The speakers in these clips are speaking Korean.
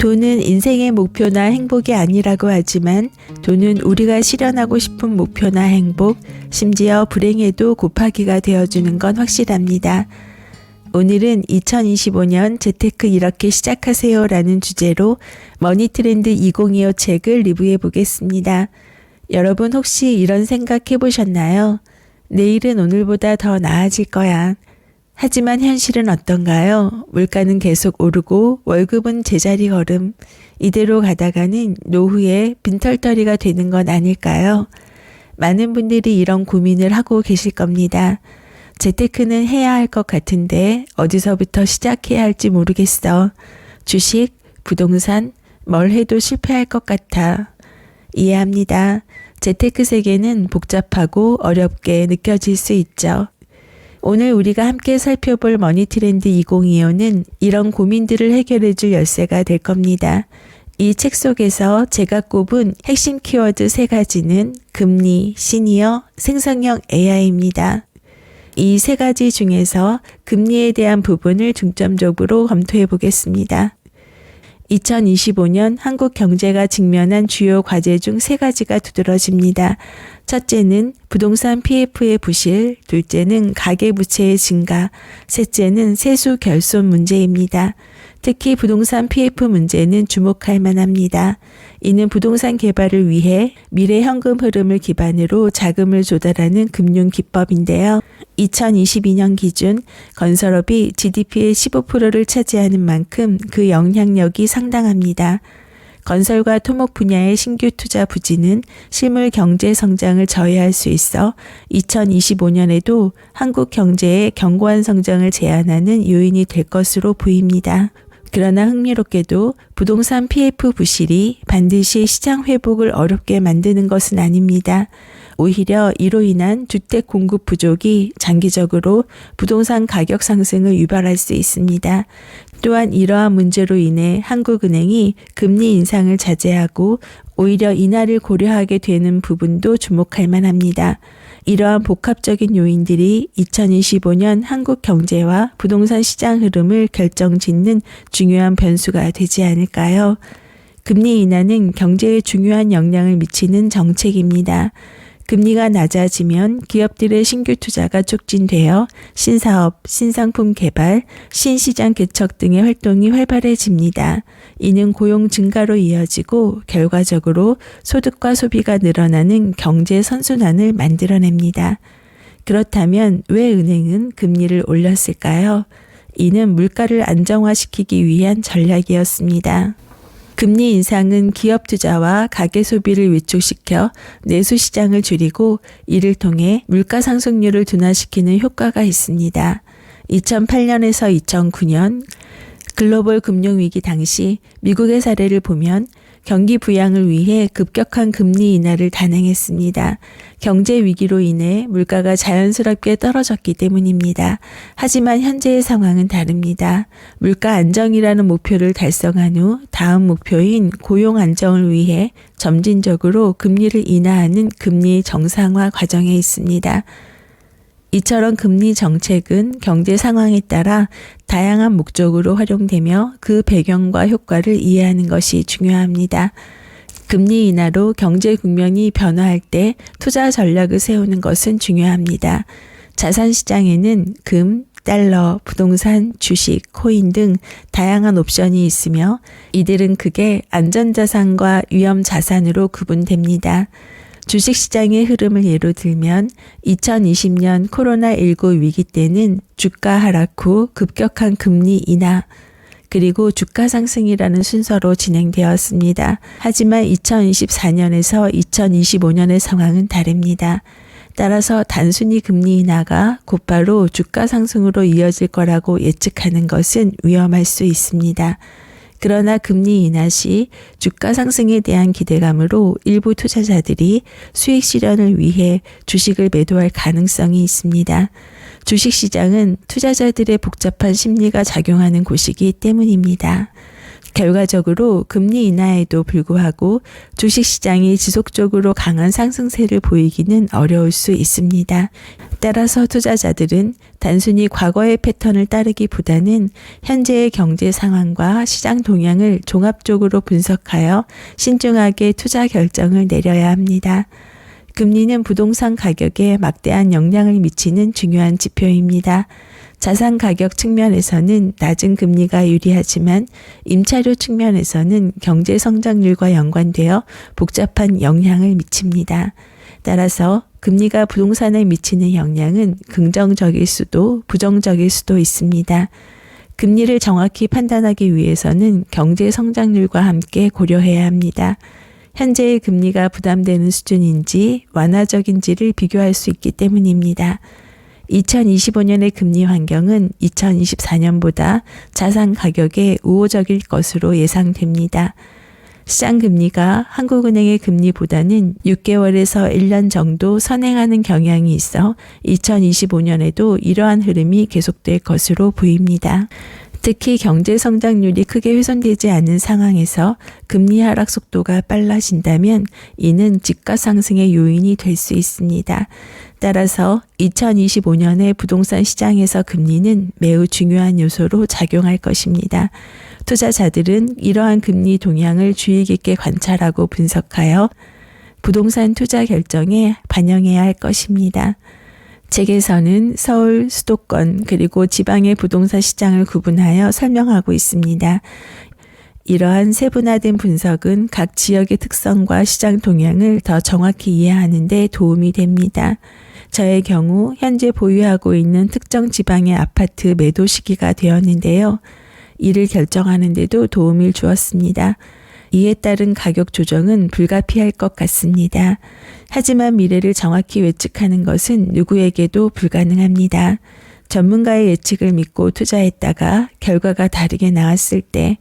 돈은 인생의 목표나 행복이 아니라고 하지만 돈은 우리가 실현하고 싶은 목표나 행복, 심지어 불행에도 곱하기가 되어주는 건 확실합니다. 오늘은 2025년 재테크 이렇게 시작하세요 라는 주제로 머니트렌드 2025 책을 리뷰해 보겠습니다. 여러분 혹시 이런 생각 해보셨나요? 내일은 오늘보다 더 나아질 거야. 하지만 현실은 어떤가요? 물가는 계속 오르고 월급은 제자리 걸음. 이대로 가다가는 노후에 빈털터리가 되는 건 아닐까요? 많은 분들이 이런 고민을 하고 계실 겁니다. 재테크는 해야 할 것 같은데 어디서부터 시작해야 할지 모르겠어. 주식, 부동산, 뭘 해도 실패할 것 같아. 이해합니다. 재테크 세계는 복잡하고 어렵게 느껴질 수 있죠. 오늘 우리가 함께 살펴볼 머니트렌드 2025는 이런 고민들을 해결해 줄 열쇠가 될 겁니다. 이 책 속에서 제가 꼽은 핵심 키워드 3가지는 금리, 시니어, 생성형 AI입니다. 이 3가지 중에서 금리에 대한 부분을 중점적으로 검토해 보겠습니다. 2025년 한국 경제가 직면한 주요 과제 중 3가지가 두드러집니다. 첫째는 부동산 PF의 부실, 둘째는 가계부채의 증가, 셋째는 세수 결손 문제입니다. 특히 부동산 PF 문제는 주목할 만합니다. 이는 부동산 개발을 위해 미래 현금 흐름을 기반으로 자금을 조달하는 금융 기법인데요. 2022년 기준 건설업이 GDP의 15%를 차지하는 만큼 그 영향력이 상당합니다. 건설과 토목 분야의 신규 투자 부진은 실물 경제 성장을 저해할 수 있어 2025년에도 한국 경제의 견고한 성장을 제한하는 요인이 될 것으로 보입니다. 그러나 흥미롭게도 부동산 PF 부실이 반드시 시장 회복을 어렵게 만드는 것은 아닙니다. 오히려 이로 인한 주택 공급 부족이 장기적으로 부동산 가격 상승을 유발할 수 있습니다. 또한 이러한 문제로 인해 한국은행이 금리 인상을 자제하고 오히려 인하를 고려하게 되는 부분도 주목할 만합니다. 이러한 복합적인 요인들이 2025년 한국 경제와 부동산 시장 흐름을 결정짓는 중요한 변수가 되지 않을까요? 금리 인하는 경제에 중요한 영향을 미치는 정책입니다. 금리가 낮아지면 기업들의 신규 투자가 촉진되어 신사업, 신상품 개발, 신시장 개척 등의 활동이 활발해집니다. 이는 고용 증가로 이어지고 결과적으로 소득과 소비가 늘어나는 경제 선순환을 만들어냅니다. 그렇다면 왜 은행은 금리를 올렸을까요? 이는 물가를 안정화시키기 위한 전략이었습니다. 금리 인상은 기업 투자와 가계 소비를 위축시켜 내수 시장을 줄이고 이를 통해 물가 상승률을 둔화시키는 효과가 있습니다. 2008년에서 2009년 글로벌 금융위기 당시 미국의 사례를 보면 경기 부양을 위해 급격한 금리 인하를 단행했습니다. 경제 위기로 인해 물가가 자연스럽게 떨어졌기 때문입니다. 하지만 현재의 상황은 다릅니다. 물가 안정이라는 목표를 달성한 후 다음 목표인 고용 안정을 위해 점진적으로 금리를 인하하는 금리 정상화 과정에 있습니다. 이처럼 금리 정책은 경제 상황에 따라 다양한 목적으로 활용되며 그 배경과 효과를 이해하는 것이 중요합니다. 금리 인하로 경제 국면이 변화할 때 투자 전략을 세우는 것은 중요합니다. 자산 시장에는 금, 달러, 부동산, 주식, 코인 등 다양한 옵션이 있으며 이들은 크게 안전자산과 위험자산으로 구분됩니다. 주식시장의 흐름을 예로 들면 2020년 코로나19 위기 때는 주가 하락 후 급격한 금리 인하, 그리고 주가 상승이라는 순서로 진행되었습니다. 하지만 2024년에서 2025년의 상황은 다릅니다. 따라서 단순히 금리 인하가 곧바로 주가 상승으로 이어질 거라고 예측하는 것은 위험할 수 있습니다. 그러나 금리 인하 시 주가 상승에 대한 기대감으로 일부 투자자들이 수익 실현을 위해 주식을 매도할 가능성이 있습니다. 주식시장은 투자자들의 복잡한 심리가 작용하는 곳이기 때문입니다. 결과적으로 금리 인하에도 불구하고 주식시장이 지속적으로 강한 상승세를 보이기는 어려울 수 있습니다. 따라서 투자자들은 단순히 과거의 패턴을 따르기보다는 현재의 경제 상황과 시장 동향을 종합적으로 분석하여 신중하게 투자 결정을 내려야 합니다. 금리는 부동산 가격에 막대한 영향을 미치는 중요한 지표입니다. 자산 가격 측면에서는 낮은 금리가 유리하지만 임차료 측면에서는 경제 성장률과 연관되어 복잡한 영향을 미칩니다. 따라서 금리가 부동산에 미치는 영향은 긍정적일 수도 부정적일 수도 있습니다. 금리를 정확히 판단하기 위해서는 경제 성장률과 함께 고려해야 합니다. 현재의 금리가 부담되는 수준인지 완화적인지를 비교할 수 있기 때문입니다. 2025년의 금리 환경은 2024년보다 자산 가격에 우호적일 것으로 예상됩니다. 시장 금리가 한국은행의 금리보다는 6개월에서 1년 정도 선행하는 경향이 있어 2025년에도 이러한 흐름이 계속될 것으로 보입니다. 특히 경제 성장률이 크게 훼손되지 않는 상황에서 금리 하락 속도가 빨라진다면 이는 집가 상승의 요인이 될 수 있습니다. 따라서 2025년의 부동산 시장에서 금리는 매우 중요한 요소로 작용할 것입니다. 투자자들은 이러한 금리 동향을 주의 깊게 관찰하고 분석하여 부동산 투자 결정에 반영해야 할 것입니다. 책에서는 서울, 수도권 그리고 지방의 부동산 시장을 구분하여 설명하고 있습니다. 이러한 세분화된 분석은 각 지역의 특성과 시장 동향을 더 정확히 이해하는 데 도움이 됩니다. 저의 경우 현재 보유하고 있는 특정 지방의 아파트 매도 시기가 되었는데요. 이를 결정하는 데도 도움을 주었습니다. 이에 따른 가격 조정은 불가피할 것 같습니다. 하지만 미래를 정확히 예측하는 것은 누구에게도 불가능합니다. 전문가의 예측을 믿고 투자했다가 결과가 다르게 나왔을 때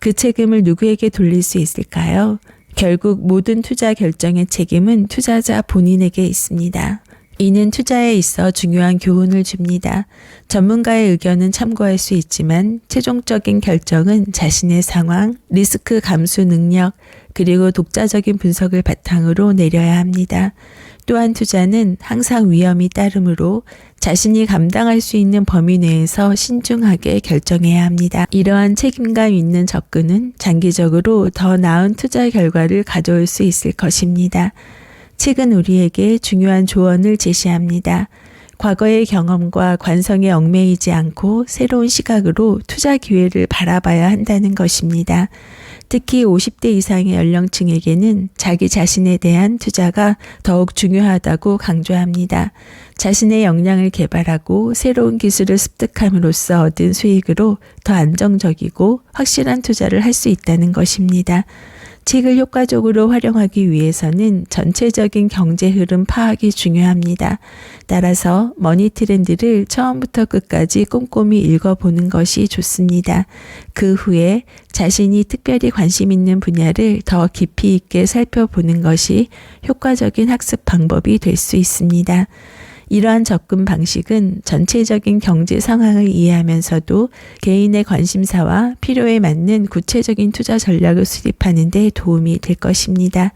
그 책임을 누구에게 돌릴 수 있을까요? 결국 모든 투자 결정의 책임은 투자자 본인에게 있습니다. 이는 투자에 있어 중요한 교훈을 줍니다. 전문가의 의견은 참고할 수 있지만 최종적인 결정은 자신의 상황, 리스크 감수 능력, 그리고 독자적인 분석을 바탕으로 내려야 합니다. 또한 투자는 항상 위험이 따르므로 자신이 감당할 수 있는 범위 내에서 신중하게 결정해야 합니다. 이러한 책임감 있는 접근은 장기적으로 더 나은 투자 결과를 가져올 수 있을 것입니다. 책은 우리에게 중요한 조언을 제시합니다. 과거의 경험과 관성에 얽매이지 않고 새로운 시각으로 투자 기회를 바라봐야 한다는 것입니다. 특히 50대 이상의 연령층에게는 자기 자신에 대한 투자가 더욱 중요하다고 강조합니다. 자신의 역량을 개발하고 새로운 기술을 습득함으로써 얻은 수익으로 더 안정적이고 확실한 투자를 할 수 있다는 것입니다. 책을 효과적으로 활용하기 위해서는 전체적인 경제 흐름 파악이 중요합니다. 따라서 머니 트렌드를 처음부터 끝까지 꼼꼼히 읽어보는 것이 좋습니다. 그 후에 자신이 특별히 관심 있는 분야를 더 깊이 있게 살펴보는 것이 효과적인 학습 방법이 될 수 있습니다. 이러한 접근 방식은 전체적인 경제 상황을 이해하면서도 개인의 관심사와 필요에 맞는 구체적인 투자 전략을 수립하는 데 도움이 될 것입니다.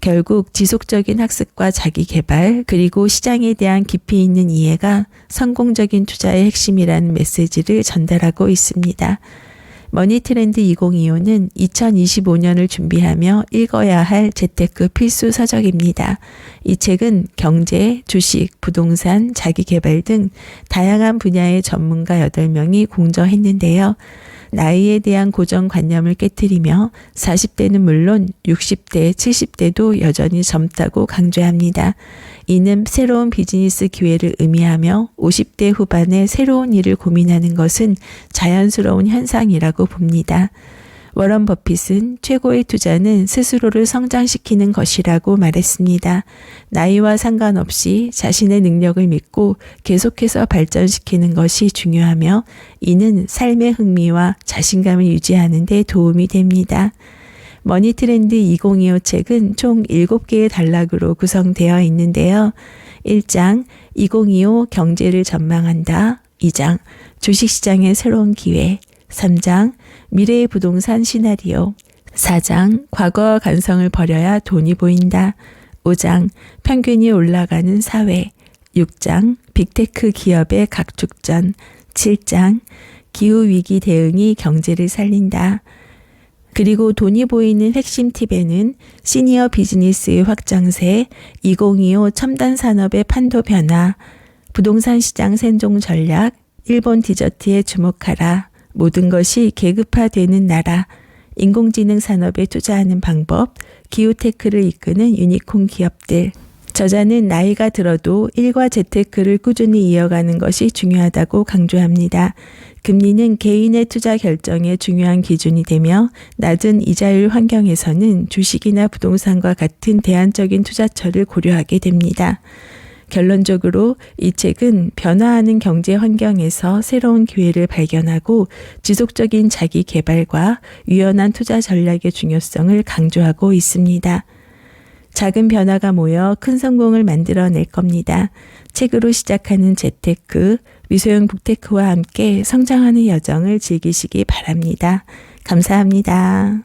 결국 지속적인 학습과 자기 개발 그리고 시장에 대한 깊이 있는 이해가 성공적인 투자의 핵심이라는 메시지를 전달하고 있습니다. 머니트렌드 2025는 2025년을 준비하며 읽어야 할 재테크 필수 서적입니다. 이 책은 경제, 주식, 부동산, 자기개발 등 다양한 분야의 전문가 8명이 공저했는데요. 나이에 대한 고정관념을 깨트리며 40대는 물론 60대, 70대도 여전히 젊다고 강조합니다. 이는 새로운 비즈니스 기회를 의미하며 50대 후반에 새로운 일을 고민하는 것은 자연스러운 현상이라고 봅니다. 워런 버핏은 최고의 투자는 스스로를 성장시키는 것이라고 말했습니다. 나이와 상관없이 자신의 능력을 믿고 계속해서 발전시키는 것이 중요하며 이는 삶의 흥미와 자신감을 유지하는 데 도움이 됩니다. 머니트렌드 2025 책은 총 7개의 단락으로 구성되어 있는데요. 1장 2025 경제를 전망한다. 2장 주식시장의 새로운 기회. 3장 미래의 부동산 시나리오. 4장 과거와 간성을 버려야 돈이 보인다. 5장 평균이 올라가는 사회. 6장 빅테크 기업의 각축전. 7장 기후위기 대응이 경제를 살린다. 그리고 돈이 보이는 핵심 팁에는 시니어 비즈니스의 확장세, 2025 첨단 산업의 판도 변화, 부동산 시장 생존 전략, 일본 디저트에 주목하라, 모든 것이 계급화되는 나라, 인공지능 산업에 투자하는 방법, 기후테크를 이끄는 유니콘 기업들. 저자는 나이가 들어도 일과 재테크를 꾸준히 이어가는 것이 중요하다고 강조합니다. 금리는 개인의 투자 결정에 중요한 기준이 되며 낮은 이자율 환경에서는 주식이나 부동산과 같은 대안적인 투자처를 고려하게 됩니다. 결론적으로 이 책은 변화하는 경제 환경에서 새로운 기회를 발견하고 지속적인 자기 개발과 유연한 투자 전략의 중요성을 강조하고 있습니다. 작은 변화가 모여 큰 성공을 만들어낼 겁니다. 책으로 시작하는 재테크, 미소형 북테크와 함께 성장하는 여정을 즐기시기 바랍니다. 감사합니다.